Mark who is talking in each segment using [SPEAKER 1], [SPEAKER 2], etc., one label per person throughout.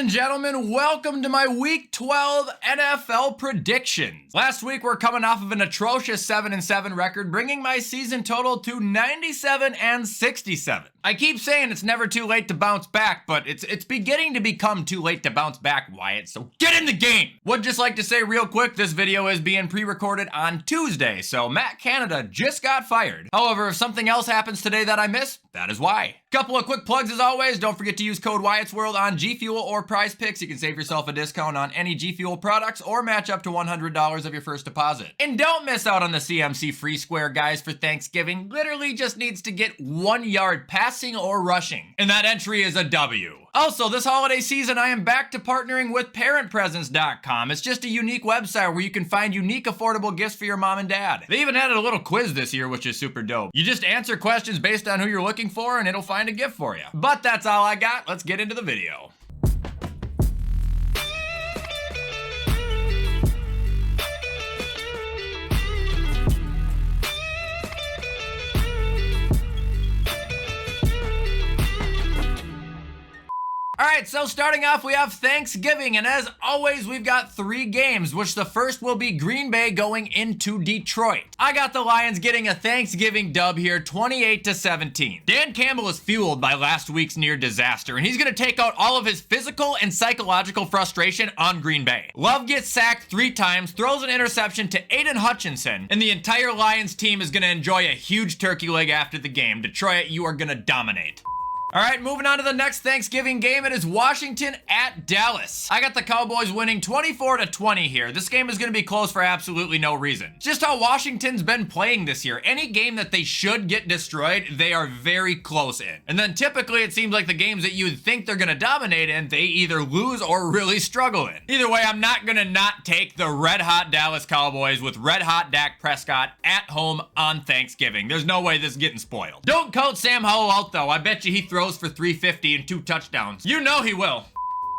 [SPEAKER 1] and gentlemen, welcome to my Week 12 NFL predictions. Last week, we're coming off of an atrocious 7-7 record, bringing my season total to 97-67. I keep saying it's never too late to bounce back, but it's beginning to become too late to bounce back, Wyatt, so get in the game! Would just like to say real quick, this video is being pre-recorded on Tuesday, so Matt Canada just got fired. However, if something else happens today that I miss, that is why. Couple of quick plugs as always. Don't forget to use code WyattzWorld on G Fuel or Prize Picks. You can save yourself a discount on any G Fuel products or match up to $100 of your first deposit. And don't miss out on the CMC free square, guys, for Thanksgiving. Literally just needs to get 1 yard passing or rushing, and that entry is a W. Also, this holiday season, I am back to partnering with ParentPresents.com. It's just a unique website where you can find unique, affordable gifts for your mom and dad. They even added a little quiz this year, which is super dope. You just answer questions based on who you're looking for, and it'll find a gift for you. But that's all I got. Let's get into the video. Alright, so starting off, we have Thanksgiving, and as always, we've got 3 games, which the first will be Green Bay going into Detroit. I got the Lions getting a Thanksgiving dub here, 28-17. Dan Campbell is fueled by last week's near disaster, and he's going to take out all of his physical and psychological frustration on Green Bay. Love gets sacked 3 times, throws an interception to Aiden Hutchinson, and the entire Lions team is going to enjoy a huge turkey leg after the game. Detroit, you are going to dominate. All right, moving on to the next Thanksgiving game. It is Washington at Dallas. I got the Cowboys winning 24-20 here. This game is going to be close for absolutely no reason. Just how Washington's been playing this year. Any game that they should get destroyed, they are very close in. And then typically it seems like the games that you would think they're going to dominate in, they either lose or really struggle in. Either way, I'm not going to not take the red-hot Dallas Cowboys with red-hot Dak Prescott at home on Thanksgiving. There's no way this is getting spoiled. Don't count Sam Howell out, though. I bet you he throws for 350 and 2 touchdowns. You know he will.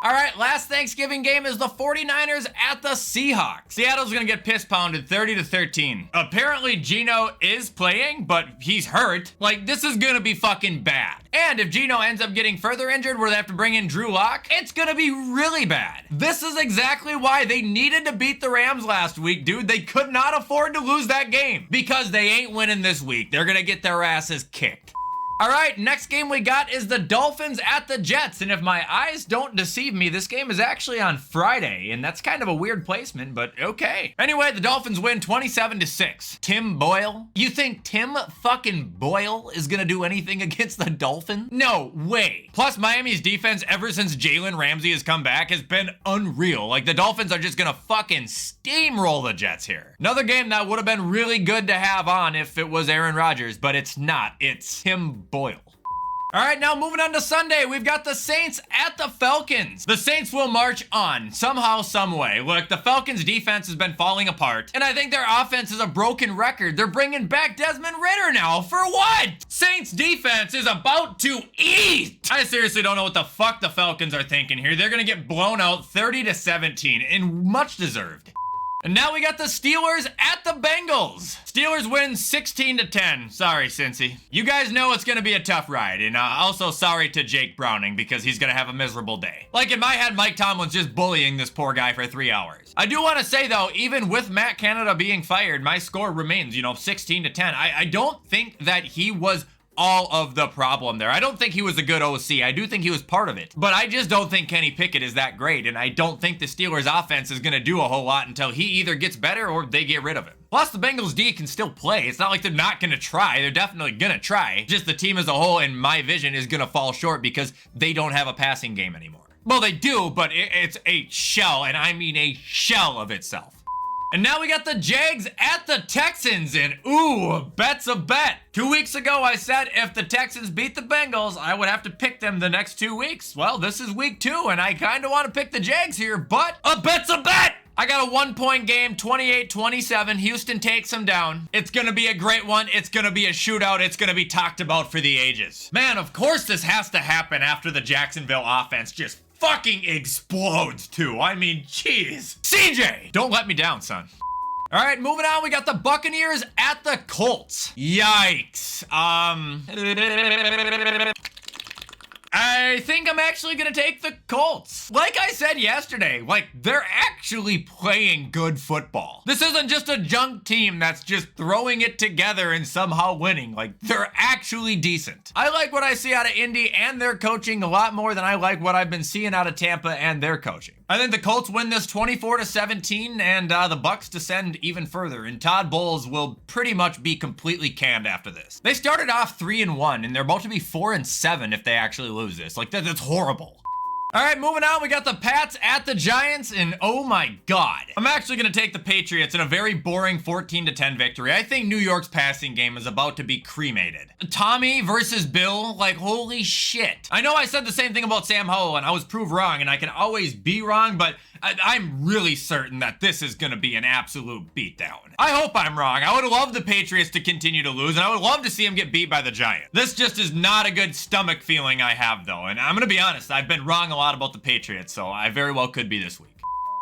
[SPEAKER 1] All right, last Thanksgiving game is the 49ers at the Seahawks. Seattle's gonna get piss pounded 30-13. Apparently Geno is playing, but he's hurt. Like, this is gonna be fucking bad. And if Geno ends up getting further injured where they have to bring in Drew Lock, it's gonna be really bad. This is exactly why they needed to beat the Rams last week, dude. They could not afford to lose that game because they ain't winning this week. They're gonna get their asses kicked. All right, next game we got is the Dolphins at the Jets, and if my eyes don't deceive me, this game is actually on Friday, and that's kind of a weird placement, but okay. Anyway, the Dolphins win 27-6. Tim Boyle? You think Tim fucking Boyle is gonna do anything against the Dolphins? No way. Plus, Miami's defense, ever since Jalen Ramsey has come back, has been unreal. Like, the Dolphins are just gonna fucking steamroll the Jets here. Another game that would have been really good to have on if it was Aaron Rodgers, but it's not. It's Tim Boyle. All right, now moving on to Sunday, we've got the Saints at the Falcons. The Saints will march on somehow, some way. Look, the Falcons defense has been falling apart, and I think their offense is a broken record. They're bringing back Desmond Ridder now. For what? Saints defense is about to eat. I seriously don't know what the fuck the Falcons are thinking here. They're gonna get blown out 30-17, and much deserved. And now we got the Steelers at the Bengals. Steelers win 16-10. Sorry, Cincy. You guys know it's gonna be a tough ride, and also sorry to Jake Browning because he's gonna have a miserable day. Like, in my head, Mike Tomlin's just bullying this poor guy for 3 hours. I do want to say, though, even with Matt Canada being fired, my score remains, 16-10. I don't think that he was all of the problem there. I don't think he was a good OC. I do think he was part of it. But I just don't think Kenny Pickett is that great, and I don't think the Steelers offense is going to do a whole lot until he either gets better or they get rid of him. Plus, the Bengals D can still play. It's not like they're not going to try. They're definitely going to try. Just the team as a whole, in my vision, is going to fall short because they don't have a passing game anymore. Well, they do, but it's a shell, and I mean a shell of itself. And now we got the Jags at the Texans, and ooh, bet's a bet. 2 weeks ago, I said if the Texans beat the Bengals, I would have to pick them the next 2 weeks. Well, this is week 2, and I kind of want to pick the Jags here, but a bet's a bet! I got a 1-point game, 28-27. Houston takes them down. It's gonna be a great one. It's gonna be a shootout. It's gonna be talked about for the ages. Man, of course this has to happen after the Jacksonville offense just fucking explodes too. I mean, jeez. CJ, don't let me down, son. All right, moving on, we got the Buccaneers at the Colts. Yikes. I think I'm actually going to take the Colts. Like I said yesterday, like, they're actually playing good football. This isn't just a junk team that's just throwing it together and somehow winning. Like, they're actually decent. I like what I see out of Indy and their coaching a lot more than I like what I've been seeing out of Tampa and their coaching. I think the Colts win this 24-17, and the Bucs descend even further, and Todd Bowles will pretty much be completely canned after this. They started off 3-1, and they're about to be 4-7 if they actually lose this. Like, that's horrible. All right, moving on, we got the Pats at the Giants, and oh my God. I'm actually going to take the Patriots in a very boring 14-10 victory. I think New York's passing game is about to be cremated. Tommy versus Bill, like, holy shit. I know I said the same thing about Sam Howell, and I was proved wrong, and I can always be wrong, but I'm really certain that this is going to be an absolute beatdown. I hope I'm wrong. I would love the Patriots to continue to lose, and I would love to see them get beat by the Giants. This just is not a good stomach feeling I have, though, and I'm going to be honest, I've been wrong a lot about the Patriots, so I very well could be this week.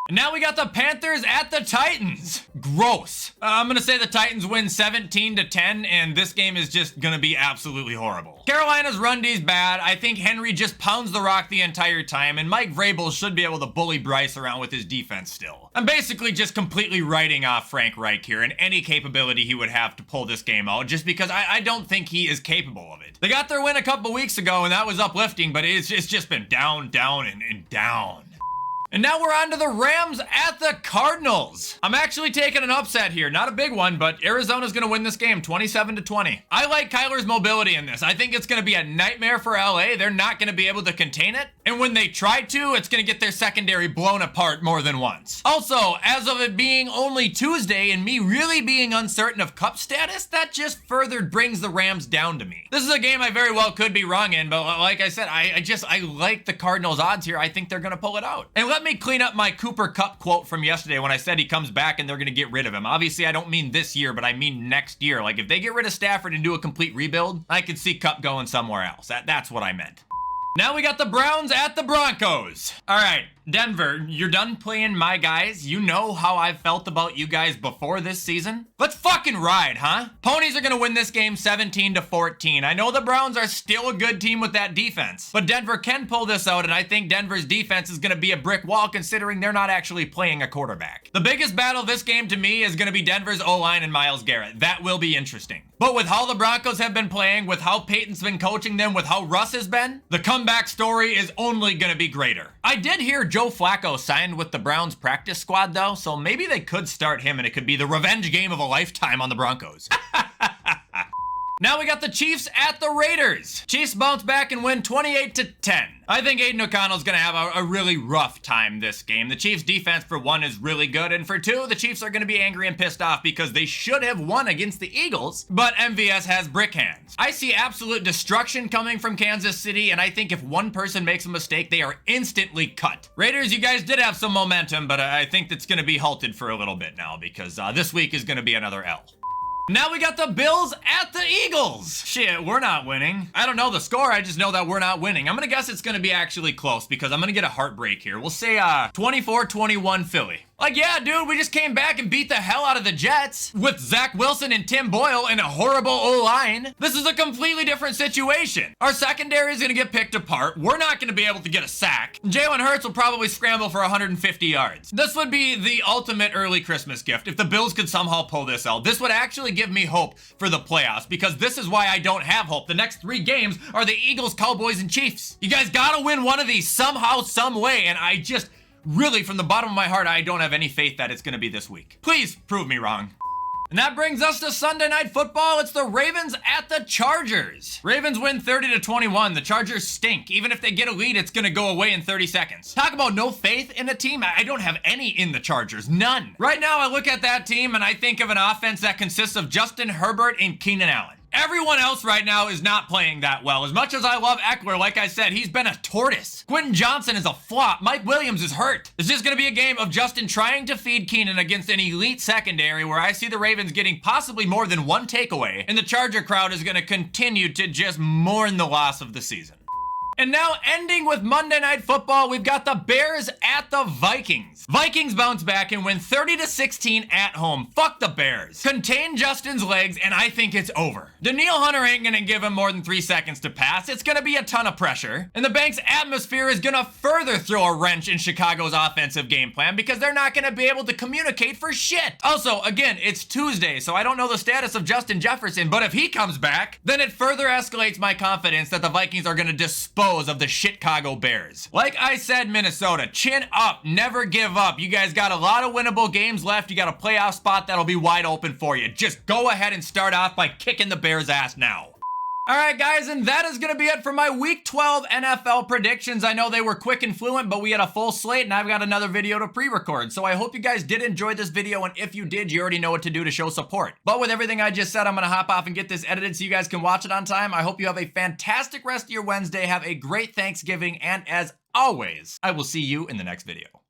[SPEAKER 1] And now we got the Panthers at the Titans. Gross. I'm going to say the Titans win 17-10, and this game is just going to be absolutely horrible. Carolina's run D's bad. I think Henry just pounds the rock the entire time, and Mike Vrabel should be able to bully Bryce around with his defense still. I'm basically just completely writing off Frank Reich here and any capability he would have to pull this game out, just because I don't think he is capable of it. They got their win a couple weeks ago, and that was uplifting, but it's just been down, and down. And now we're on to the Rams at the Cardinals. I'm actually taking an upset here. Not a big one, but Arizona's going to win this game 27-20. I like Kyler's mobility in this. I think it's going to be a nightmare for LA. They're not going to be able to contain it. And when they try to, it's going to get their secondary blown apart more than once. Also, as of it being only Tuesday and me really being uncertain of Kupp status, that just further brings the Rams down to me. This is a game I very well could be wrong in, but like I said, I like the Cardinals odds here. I think they're going to pull it out. And let me clean up my Cooper Kupp quote from yesterday when I said he comes back and they're going to get rid of him. Obviously, I don't mean this year, but I mean next year. Like, if they get rid of Stafford and do a complete rebuild, I could see Kupp going somewhere else. That's what I meant. Now we got the Browns at the Broncos. All right, Denver, you're done playing my guys. You know how I've felt about you guys before this season. Let's fucking ride, huh? Ponies are gonna win this game 17-14. I know the Browns are still a good team with that defense, but Denver can pull this out, and I think Denver's defense is gonna be a brick wall considering they're not actually playing a quarterback. The biggest battle of this game to me is gonna be Denver's O-line and Myles Garrett. That will be interesting. But with how the Broncos have been playing, with how Peyton's been coaching them, with how Russ has been, the comeback story is only gonna be greater. I did hear Joe Flacco signed with the Browns practice squad though, so maybe they could start him and it could be the revenge game of a lifetime on the Broncos. Now we got the Chiefs at the Raiders. Chiefs bounce back and win 28-10. I think Aiden O'Connell's going to have a really rough time this game. The Chiefs defense for one is really good, and for two, the Chiefs are going to be angry and pissed off because they should have won against the Eagles, but MVS has brick hands. I see absolute destruction coming from Kansas City, and I think if one person makes a mistake, they are instantly cut. Raiders, you guys did have some momentum, but I think that's going to be halted for a little bit now because this week is going to be another L. Now we got the Bills at the Eagles. Shit, we're not winning. I don't know the score, I just know that we're not winning. I'm gonna guess it's gonna be actually close because I'm gonna get a heartbreak here. We'll say 24-21 Philly. Like, yeah, dude, we just came back and beat the hell out of the Jets with Zach Wilson and Tim Boyle in a horrible O-line. This is a completely different situation. Our secondary is gonna get picked apart. We're not gonna be able to get a sack. Jalen Hurts will probably scramble for 150 yards. This would be the ultimate early Christmas gift. If the Bills could somehow pull this out, this would actually give me hope for the playoffs because this is why I don't have hope. The next 3 games are the Eagles, Cowboys, and Chiefs. You guys gotta win one of these somehow, some way, and I just really, from the bottom of my heart, I don't have any faith that it's going to be this week. Please prove me wrong. And that brings us to Sunday Night Football. It's the Ravens at the Chargers. Ravens win 30-21. The Chargers stink. Even if they get a lead, it's going to go away in 30 seconds. Talk about no faith in a team. I don't have any in the Chargers. None. Right now, I look at that team and I think of an offense that consists of Justin Herbert and Keenan Allen. Everyone else right now is not playing that well. As much as I love Eckler, like I said, he's been a tortoise. Quentin Johnson is a flop. Mike Williams is hurt. It's just going to be a game of Justin trying to feed Keenan against an elite secondary where I see the Ravens getting possibly more than one takeaway, and the Charger crowd is going to continue to just mourn the loss of the season. And now ending with Monday Night Football, we've got the Bears at the Vikings. Vikings bounce back and win 30-16 at home. Fuck the Bears. Contain Justin's legs, and I think it's over. Danielle Hunter ain't gonna give him more than 3 seconds to pass. It's gonna be a ton of pressure. And the Banks atmosphere is gonna further throw a wrench in Chicago's offensive game plan because they're not gonna be able to communicate for shit. Also, again, it's Tuesday, so I don't know the status of Justin Jefferson, but if he comes back, then it further escalates my confidence that the Vikings are gonna dispose of the Chicago Bears. Like I said, Minnesota, chin up, never give up. You guys got a lot of winnable games left. You got a playoff spot that'll be wide open for you. Just go ahead and start off by kicking the Bears' ass now. All right, guys, and that is going to be it for my Week 12 NFL predictions. I know they were quick and fluent, but we had a full slate, and I've got another video to pre-record. So I hope you guys did enjoy this video, and if you did, you already know what to do to show support. But with everything I just said, I'm going to hop off and get this edited so you guys can watch it on time. I hope you have a fantastic rest of your Wednesday. Have a great Thanksgiving, and as always, I will see you in the next video.